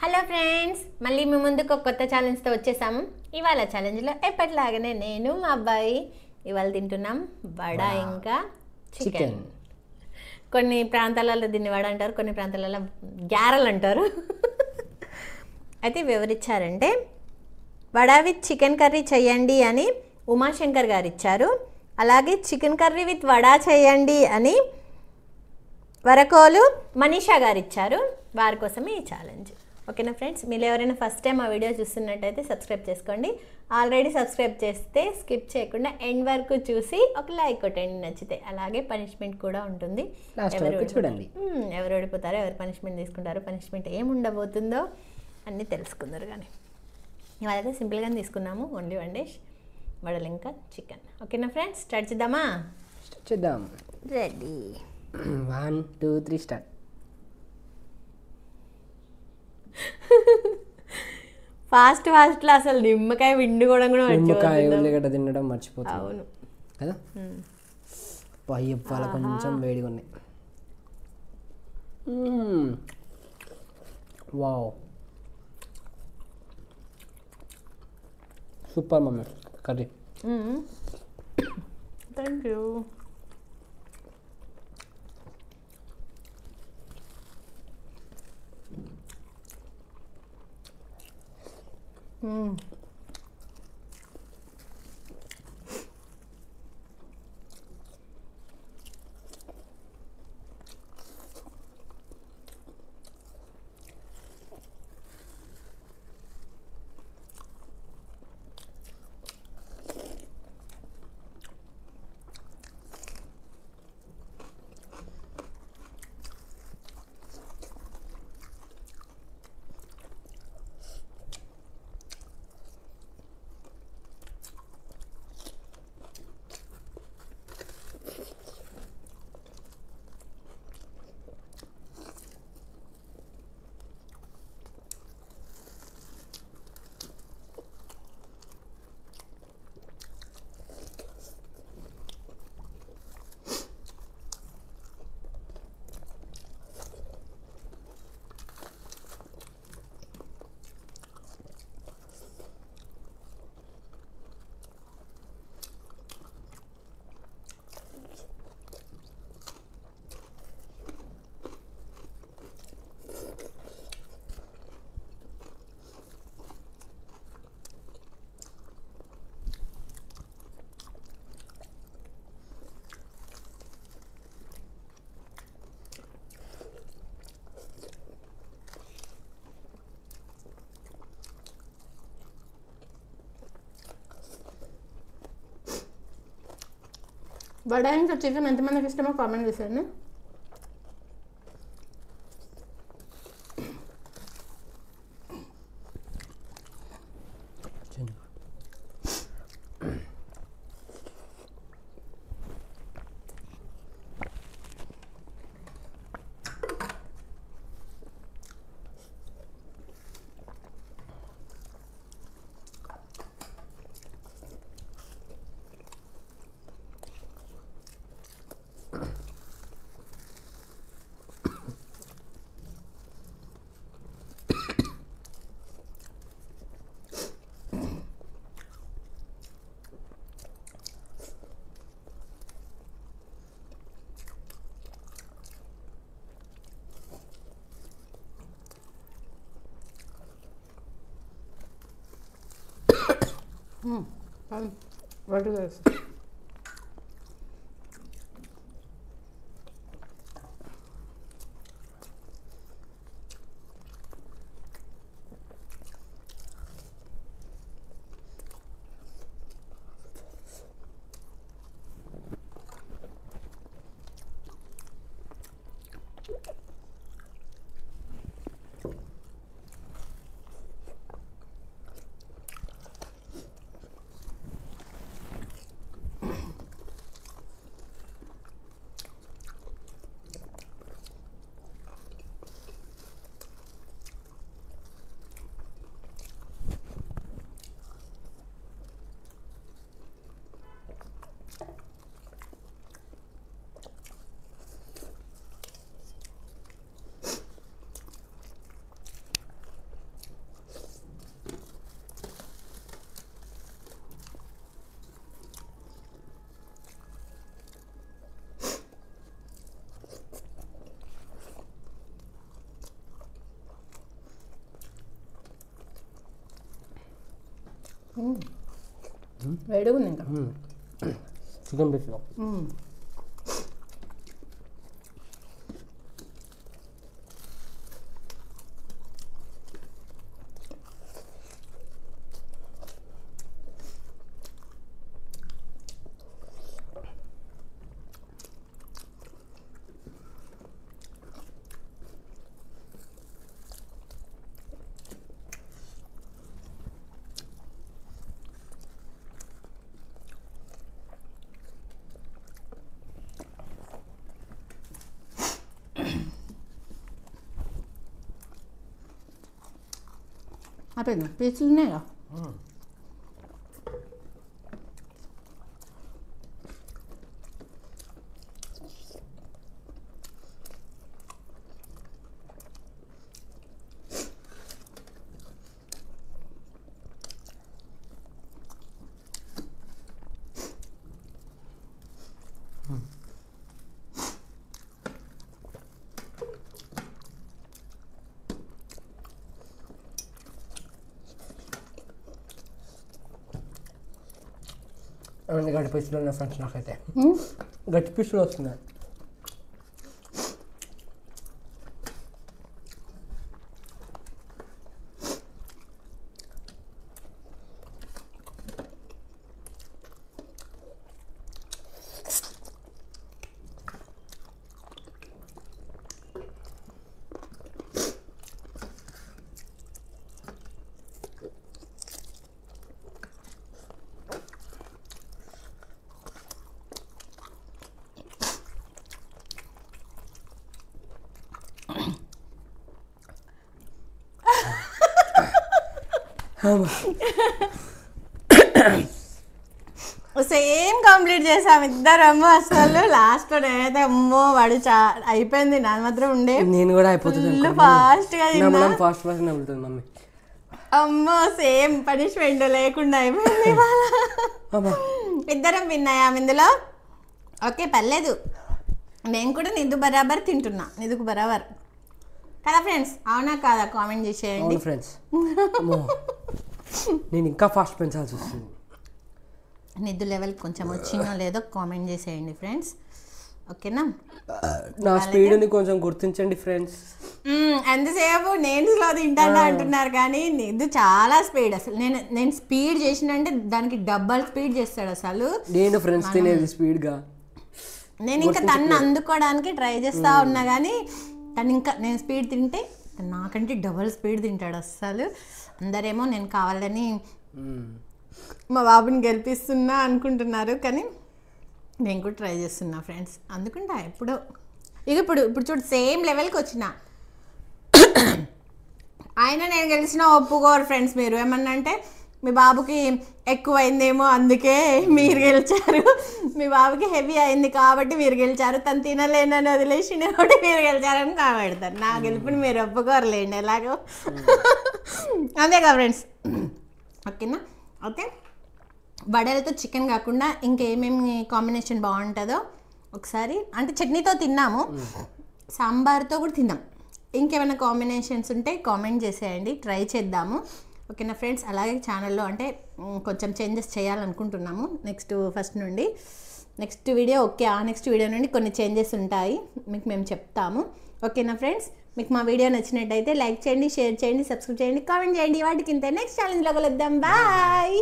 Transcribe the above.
Hello friends, మళ్ళీ మీ ముందుకు ఒక కొత్త ఛాలెంజ్తో వచ్చేసాము. ఇవాళ ఛాలెంజ్లో ఎప్పటిలాగానే నేను మా అబ్బాయి ఇవాళ తింటున్నాం వడ ఇంకా చికెన్. కొన్ని ప్రాంతాలలో దీన్ని వడ అంటారు, కొన్ని ప్రాంతాలలో గ్యారెలు అంటారు. అయితే వివరించారంటే వడ విత్ చికెన్ కర్రీ చేయండి అని ఉమాశంకర్ గారు ఇచ్చారు. అలాగే చికెన్ కర్రీ విత్ వడ చేయండి అని వరకోలు మనీషా గారు ఇచ్చారు. వారి కోసమే ఈ ఛాలెంజ్. ఓకేనా ఫ్రెండ్స్, మీరు ఎవరైనా ఫస్ట్ టైం ఆ వీడియో చూస్తున్నట్టయితే సబ్స్క్రైబ్ చేసుకోండి. ఆల్రెడీ సబ్స్క్రైబ్ చేస్తే స్కిప్ చేయకుండా ఎండ్ వరకు చూసి ఒక లైక్ కొట్టండి నచ్చితే. అలాగే పనిష్మెంట్ కూడా ఉంటుంది. చూడండి ఎవరు ఓడిపోతారో, ఎవరు పనిష్మెంట్ తీసుకుంటారో, పనిష్మెంట్ ఏమి ఉండబోతుందో అన్నీ తెలుసుకుందరు. కానీ ఇవాళైతే సింపుల్గానే తీసుకున్నాము. ఓన్లీ వన్ డిష్ వడలు ఇంకా చికెన్. ఓకేనా ఫ్రెండ్స్, స్టార్ట్ చేద్దామా? చేద్దాం. Ready, 1 2 3 start. ఫాస్ట్లో అసలు నిమ్మకాయ విండు కూడా నిమ్మకాయ ఉల్లిగడ్డ తినడం మర్చిపోతుంది. అవును కదా, పయ్య పాల కొంచెం వేడిగా ఉన్నాయి. Wow, super mummy curry. Thank you. Vada ఇంకా చికెన్ ఎంతమందికి ఇష్టమో కామెంట్ చేశాను. What is this? వేడిగా ఉంది ఇంకా. చికెన్ పీస్లో అయిపోయింది. పీసులు ఉన్నాయా? అవన్నీ గట్టి పీసులు ఉన్నాయి ఫ్రెండ్స్. నాకైతే గట్టి పీసులు వస్తున్నాయి. సేమ్ కంప్లీట్ చేసాం ఇద్దరమ్మో. అసలు లాస్ట్ నేనైతే అమ్మో వాడు అయిపోయింది. నాది మాత్రం ఉండే నేను కూడా అయిపోతుంది. ఫాస్ట్గా ఫాస్ట్ నవ్వుతుంది మమ్మీ. అమ్మో సేమ్ పనిష్మెంట్ లేకుండా అయిపోయింది. ఇద్దరం విన్నాయా ఇందులో? ఓకే పర్లేదు. నేను కూడా నిధు బరాబర్ తింటున్నా. నిధుకు బరాబర్ కదా ఫ్రెండ్స్? అవునా కాదా? కామెంట్ చేసేయండి ఫ్రెండ్స్. నేను ఇంకా ఫాస్ట్ పెంచాల్సి వస్తుంది. నిధు లెవెల్ కొంచెం వచ్చిందో లేదో కామెంట్ చేసేయండి ఫ్రెండ్స్. ఓకేనా? నా స్పీడ్ని కొంచెం గుర్తించండి ఫ్రెండ్స్. ఎంతసేపు నేను స్లో తింటాను అంటున్నారు కానీ నిధు చాలా స్పీడ్. అసలు నేను స్పీడ్ చేసినంటే దానికి డబల్ స్పీడ్ చేస్తాడు అసలు. నేను ఫ్రెండ్స్ తినేది స్పీడ్గా. నేను ఇంకా తను అందుకోవడానికి ట్రై చేస్తూ ఉన్నా కానీ తను ఇంకా నేను స్పీడ్ తింటే నాకంటే డబల్ స్పీడ్ తింటాడు అస్సలు. అందరేమో నేను కావాలని మా బాబుని గెలిపిస్తున్నా అనుకుంటున్నారు కానీ నేను కూడా ట్రై చేస్తున్నా ఫ్రెండ్స్. అందుకుంటా ఎప్పుడో ఇప్పుడు చూడు సేమ్ లెవెల్కి వచ్చిన ఆయన నేను గెలిచినా ఒప్పుకోరు ఫ్రెండ్స్. మీరు ఏమన్నా అంటే మీ బాబుకి ఎక్కువైందేమో అందుకే మీరు గెలిచారు, మీ బాబుకి హెవీ అయింది కాబట్టి మీరు గెలిచారు, తను తినలేనని వదిలేసి కాబట్టి మీరు గెలిచారని కాబెడతారు. నా గెలుపుని మీరు ఒప్పుకోరలేండి ఎలాగో. అంతేగా ఫ్రెండ్స్? ఓకేనా? ఓకే, వడలతో చికెన్ కాకుండా ఇంకేమేమి కాంబినేషన్ బాగుంటుందో ఒకసారి, అంటే చట్నీతో తిన్నాము, సాంబార్తో కూడా తిన్నాం. ఇంకేమైనా కాంబినేషన్స్ ఉంటే కామెంట్ చేసేయండి, ట్రై చేద్దాము. ఓకేనా ఫ్రెండ్స్? అలాగే ఛానల్లో అంటే కొంచెం చేంజెస్ చేయాలనుకుంటున్నాము ఫస్ట్ నుండి. నెక్స్ట్ వీడియో ఓకే, ఆ నెక్స్ట్ వీడియో నుండి కొన్ని చేంజెస్ ఉంటాయి మీకు మేము చెప్తాము. ఓకేనా ఫ్రెండ్స్? మీకు మా వీడియో నచ్చినట్టయితే లైక్ చేయండి, షేర్ చేయండి, సబ్స్క్రైబ్ చేయండి, కామెంట్ చేయండి. వాటికి ఇంత నెక్స్ట్ ఛాలెంజ్లో కలుద్దాం. బాయ్.